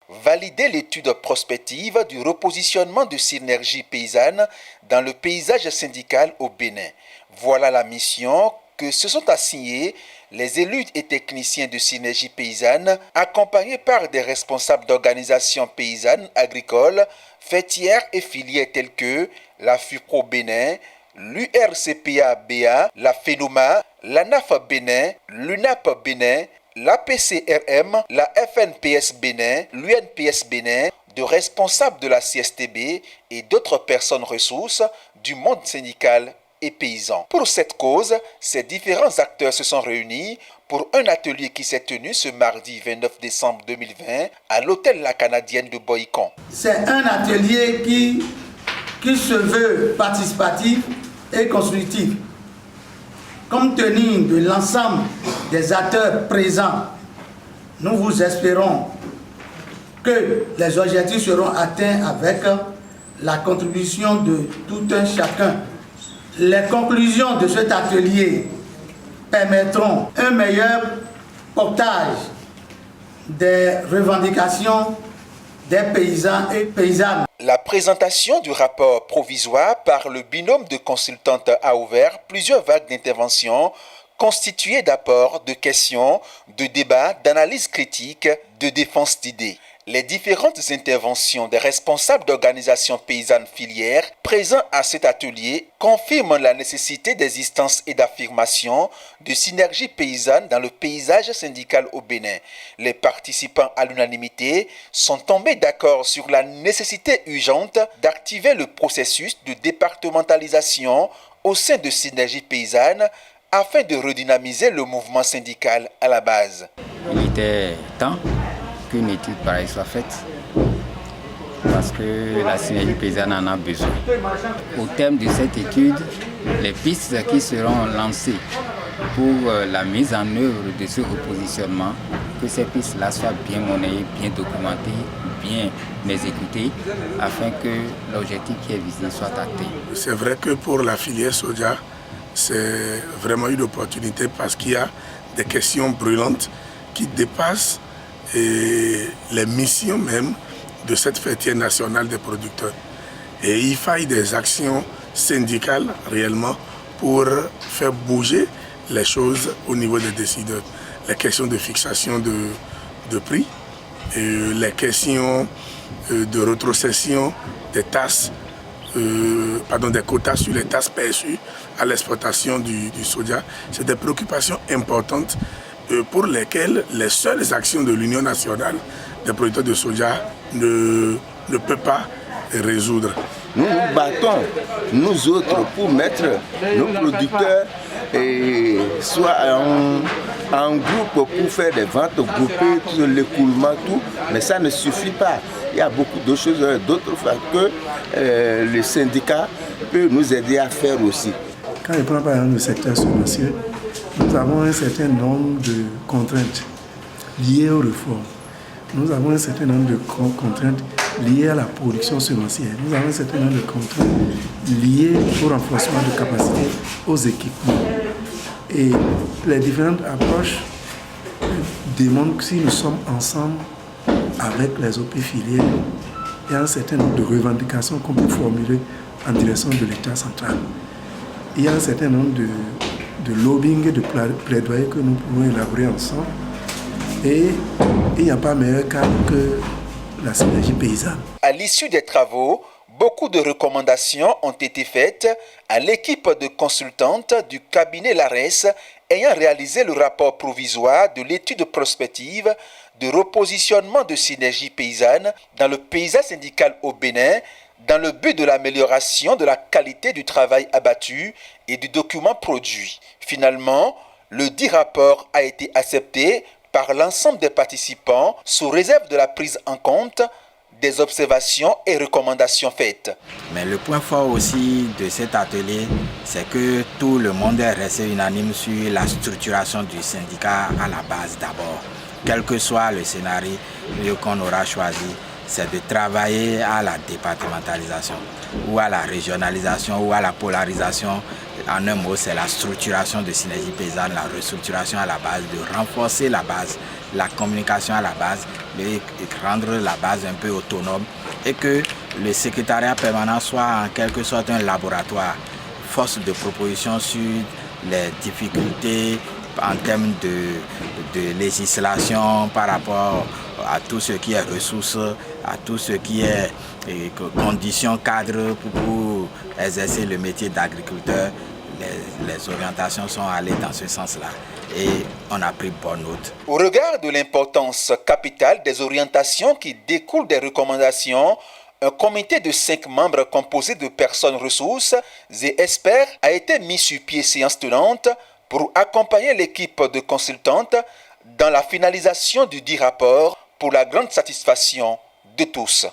valider l'étude prospective du repositionnement de synergie paysanne dans le paysage syndical au Bénin. Voilà la mission que se sont assignés les élus et techniciens de synergie paysanne, accompagnés par des responsables d'organisations paysannes agricoles, fêtières et filières telles que la FUPRO Bénin, l'URCPA-BA, la FENOMA, l'ANAF Bénin, l'UNAP Bénin, l'APCRM, la FNPS Bénin, l'UNPS Bénin, de responsables de la CSTB et d'autres personnes ressources du monde syndical et paysan. Pour cette cause, ces différents acteurs se sont réunis pour un atelier qui s'est tenu ce mardi 29 décembre 2020 à l'hôtel La Canadienne de Boycon. C'est un atelier qui se veut participatif et constructif. Compte tenu de l'ensemble des acteurs présents, nous vous espérons que les objectifs seront atteints avec la contribution de tout un chacun. Les conclusions de cet atelier permettront un meilleur portage des revendications des paysans et paysannes. La présentation du rapport provisoire par le binôme de consultantes a ouvert plusieurs vagues d'interventions constituées d'apports, de questions, de débats, d'analyses critiques, de défense d'idées. Les différentes interventions des responsables d'organisations paysannes filières présents à cet atelier confirment la nécessité d'existence et d'affirmation de synergie paysanne dans le paysage syndical au Bénin. Les participants à l'unanimité sont tombés d'accord sur la nécessité urgente d'activer le processus de départementalisation au sein de synergie paysanne afin de redynamiser le mouvement syndical à la base. Il était temps qu'une étude pareille soit faite parce que la synergie paysanne en a besoin. Au terme de cette étude, les pistes qui seront lancées pour la mise en œuvre de ce repositionnement, que ces pistes-là soient bien monnayées, bien documentées, bien exécutées, afin que l'objectif qui est visé soit atteint. C'est vrai que pour la filière soja, c'est vraiment une opportunité parce qu'il y a des questions brûlantes qui dépassent les missions même de cette fêtière nationale des producteurs. Et il faille des actions syndicales réellement pour faire bouger les choses au niveau des décideurs. Les questions de fixation de prix, les questions de rétrocession des tasses, des quotas sur les tasses perçues à l'exportation du soja. C'est des préoccupations importantes pour lesquelles les seules actions de l'Union nationale des producteurs de soja ne peut pas résoudre. Nous nous battons, nous autres, pour mettre nos producteurs soit en groupe pour faire des ventes groupées, l'écoulement, tout, mais ça ne suffit pas. Il y a beaucoup d'autres choses, d'autres facteurs que le syndicat peut nous aider à faire aussi. Quand je prends par exemple le secteur semencier, nous avons un certain nombre de contraintes liées aux réformes. Nous avons un certain nombre de contraintes liées à la production semencière. Nous avons un certain nombre de contraintes liées au renforcement de capacité aux équipements. Et les différentes approches démontrent que si nous sommes ensemble avec les OP filières, il y a un certain nombre de revendications qu'on peut formuler en direction de l'État central. Il y a un certain nombre de lobbying et de plaidoyer que nous pouvons élaborer ensemble. Et il n'y a pas meilleur cadre que la synergie paysanne. À l'issue des travaux, beaucoup de recommandations ont été faites à l'équipe de consultantes du cabinet LARES ayant réalisé le rapport provisoire de l'étude prospective de repositionnement de synergie paysanne dans le paysage syndical au Bénin dans le but de l'amélioration de la qualité du travail abattu et du document produit. Finalement, le dit rapport a été accepté par l'ensemble des participants sous réserve de la prise en compte des observations et recommandations faites. Mais le point fort aussi de cet atelier, c'est que tout le monde est resté unanime sur la structuration du syndicat à la base d'abord. Quel que soit le scénario qu'on aura choisi, c'est de travailler à la départementalisation ou à la régionalisation ou à la polarisation. En un mot, c'est la structuration de synergie paysanne, la restructuration à la base, de renforcer la base, la communication à la base, et rendre la base un peu autonome et que le secrétariat permanent soit en quelque sorte un laboratoire, force de proposition sur les difficultés en termes de législation par rapport à tout ce qui est ressources, à tout ce qui est conditions cadres pour exercer le métier d'agriculteur. Les orientations sont allées dans ce sens-là et on a pris bonne note. Au regard de l'importance capitale des orientations qui découlent des recommandations, un comité de 5 membres composé de personnes ressources et experts a été mis sur pied séance tenante pour accompagner l'équipe de consultantes dans la finalisation du dit rapport pour la grande satisfaction de tous.